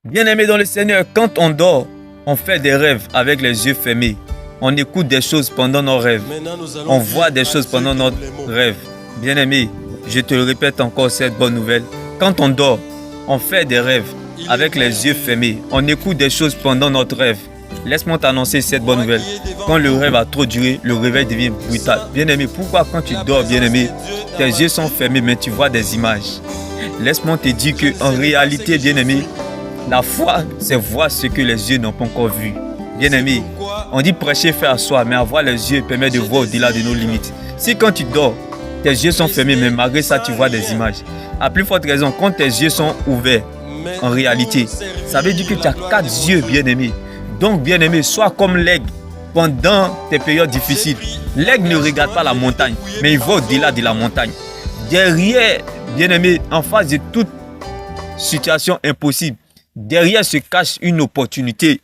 Bien-aimé dans le Seigneur, quand on dort, on fait des rêves avec les yeux fermés. On écoute des choses pendant nos rêves. On voit des choses pendant notre rêve. Bien-aimé, je te le répète encore cette bonne nouvelle. Quand on dort, on fait des rêves avec les yeux fermés. On écoute des choses pendant notre rêve. Laisse-moi t'annoncer cette bonne nouvelle. Quand le rêve a trop duré, le réveil devient brutal. Bien-aimé, pourquoi quand tu dors, bien-aimé, tes yeux sont fermés mais tu vois des images? Laisse-moi te dire qu'en réalité, bien-aimé, la foi, c'est voir ce que les yeux n'ont pas encore vu. Bien-aimé, on dit prêcher fait asseoir, mais avoir les yeux permet de voir au-delà de nos limites. Si quand tu dors, tes yeux sont fermés, mais malgré ça, tu vois des images. À plus forte raison, quand tes yeux sont ouverts, en réalité, ça veut dire que tu as 4 yeux, bien-aimé. Donc, bien-aimé, sois comme l'aigle pendant tes périodes difficiles. L'aigle ne regarde pas la montagne, mais il va au-delà de la montagne. Derrière, bien-aimé, en face de toute situation impossible, derrière se cache une opportunité,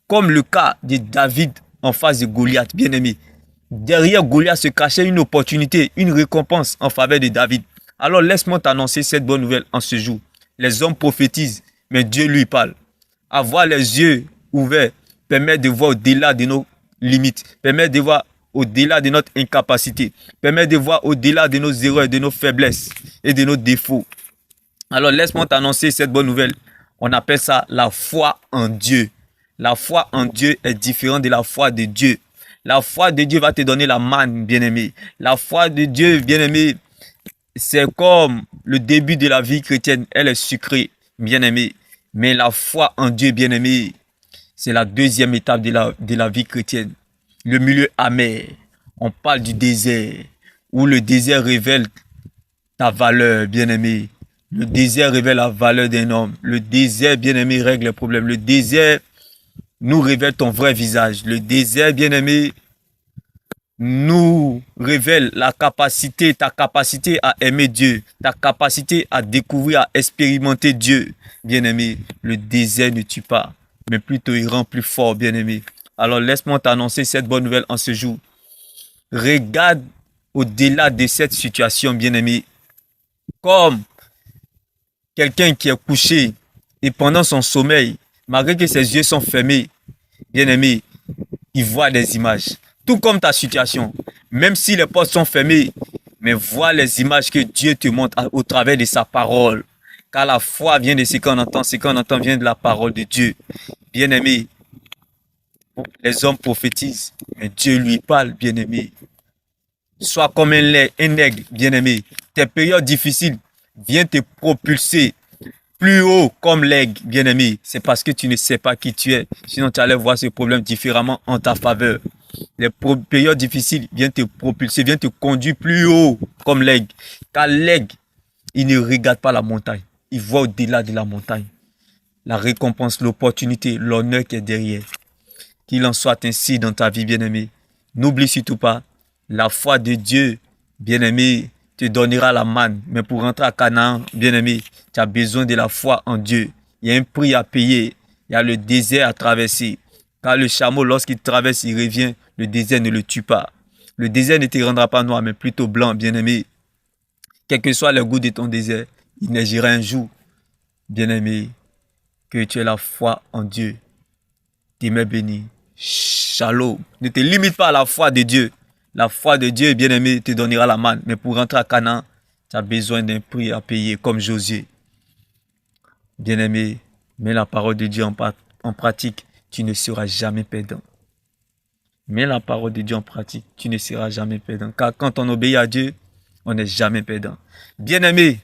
comme le cas de David en face de Goliath, bien-aimé. Derrière Goliath se cachait une opportunité, une récompense en faveur de David. Alors laisse-moi t'annoncer cette bonne nouvelle en ce jour. Les hommes prophétisent, mais Dieu lui parle. Avoir les yeux ouverts permet de voir au-delà de nos limites, permet de voir au-delà de notre incapacité, permet de voir au-delà de nos erreurs, de nos faiblesses et de nos défauts. Alors laisse-moi t'annoncer cette bonne nouvelle. On appelle ça la foi en Dieu. La foi en Dieu est différente de la foi de Dieu. La foi de Dieu va te donner la manne, bien-aimé. La foi de Dieu, bien-aimé, c'est comme le début de la vie chrétienne. Elle est sucrée, bien-aimé. Mais la foi en Dieu, bien-aimé, c'est la deuxième étape de la vie chrétienne. Le milieu amer. On parle du désert, où le désert révèle ta valeur, bien-aimé. Le désert révèle la valeur d'un homme. Le désert, bien-aimé, règle les problèmes. Le désert nous révèle ton vrai visage. Le désert, bien-aimé, nous révèle ta capacité à aimer Dieu, ta capacité à découvrir, à expérimenter Dieu. Bien-aimé, le désert ne tue pas, mais plutôt il rend plus fort, bien-aimé. Alors laisse-moi t'annoncer cette bonne nouvelle en ce jour. Regarde au-delà de cette situation, bien-aimé, comme quelqu'un qui est couché et pendant son sommeil, malgré que ses yeux sont fermés, bien-aimé, il voit des images. Tout comme ta situation, même si les portes sont fermées, mais vois les images que Dieu te montre au travers de sa parole. Car la foi vient de ce qu'on entend vient de la parole de Dieu. Bien-aimé, les hommes prophétisent, mais Dieu lui parle, bien-aimé. Sois comme un aigle, bien-aimé. Tes périodes difficiles viennent te propulser plus haut comme l'aigle, bien-aimé. C'est parce que tu ne sais pas qui tu es. Sinon, tu allais voir ce problème différemment en ta faveur. Les périodes difficiles viennent te propulser, viennent te conduire plus haut comme l'aigle. Car l'aigle, il ne regarde pas la montagne. Il voit au-delà de la montagne. La récompense, l'opportunité, l'honneur qui est derrière. Qu'il en soit ainsi dans ta vie, bien-aimé. N'oublie surtout pas, la foi de Dieu, bien-aimé, te donnera la manne. Mais pour rentrer à Canaan, bien-aimé, tu as besoin de la foi en Dieu. Il y a un prix à payer. Il y a le désert à traverser. Car le chameau, lorsqu'il traverse, il revient. Le désert ne le tue pas. Le désert ne te rendra pas noir, mais plutôt blanc, bien-aimé. Quel que soit le goût de ton désert, il neigira un jour. Bien-aimé, que tu aies la foi en Dieu. T'es béni. Shalom. Ne te limite pas à la foi de Dieu. La foi de Dieu, bien-aimé, te donnera la manne. Mais pour rentrer à Canaan, tu as besoin d'un prix à payer, comme Josué. Bien-aimé, mets la parole de Dieu en pratique, tu ne seras jamais perdant. Mets la parole de Dieu en pratique, tu ne seras jamais perdant. Car quand on obéit à Dieu, on n'est jamais perdant. Bien-aimé,